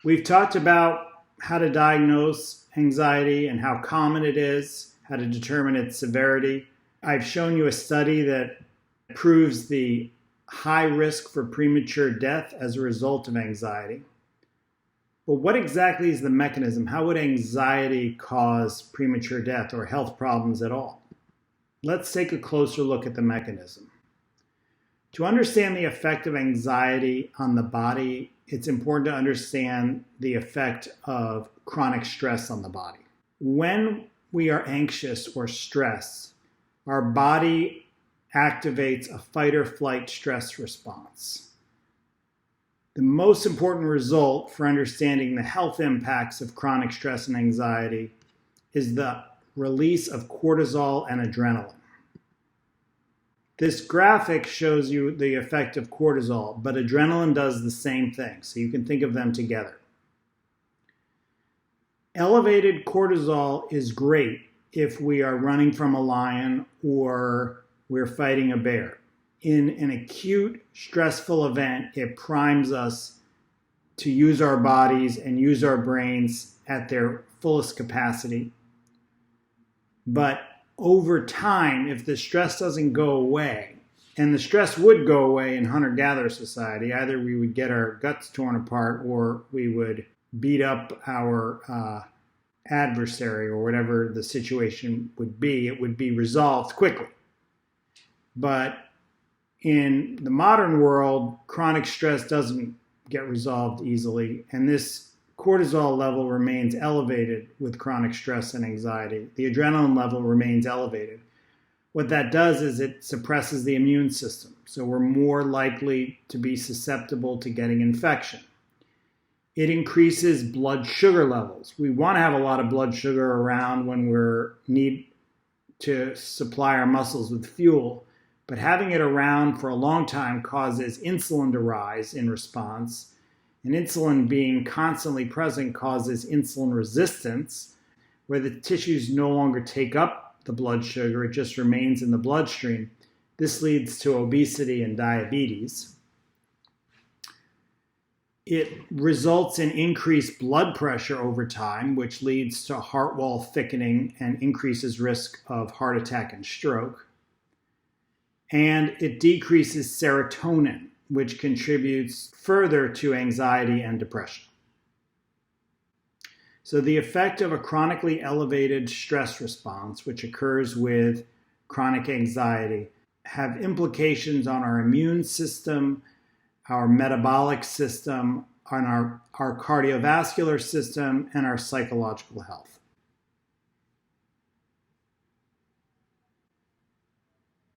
We've talked about how to diagnose anxiety and how common it is, how to determine its severity. I've shown you a study that proves the high risk for premature death as a result of anxiety. But what exactly is the mechanism? How would anxiety cause premature death or health problems at all? Let's take a closer look at the mechanism. To understand the effect of anxiety on the body, it's important to understand the effect of chronic stress on the body. When we are anxious or stressed, our body activates a fight or flight stress response. The most important result for understanding the health impacts of chronic stress and anxiety is the release of cortisol and adrenaline. This graphic shows you the effect of cortisol, but adrenaline does the same thing, so you can think of them together. Elevated cortisol is great if we are running from a lion or we're fighting a bear. In an acute, stressful event, it primes us to use our bodies and use our brains at their fullest capacity. But over time, if the stress doesn't go away, and the stress would go away in hunter-gatherer society, either we would get our guts torn apart or we would beat up our adversary or whatever the situation would be, it would be resolved quickly. But in the modern world, chronic stress doesn't get resolved easily, and this cortisol level remains elevated with chronic stress and anxiety. The adrenaline level remains elevated. What that does is it suppresses the immune system, so we're more likely to be susceptible to getting infection. It increases blood sugar levels. We want to have a lot of blood sugar around when we need to supply our muscles with fuel, but having it around for a long time causes insulin to rise in response. And insulin being constantly present causes insulin resistance, where the tissues no longer take up the blood sugar, it just remains in the bloodstream. This leads to obesity and diabetes. It results in increased blood pressure over time, which leads to heart wall thickening and increases risk of heart attack and stroke. And it decreases serotonin, which contributes further to anxiety and depression. So the effect of a chronically elevated stress response, which occurs with chronic anxiety, have implications on our immune system, our metabolic system, on our cardiovascular system, and our psychological health.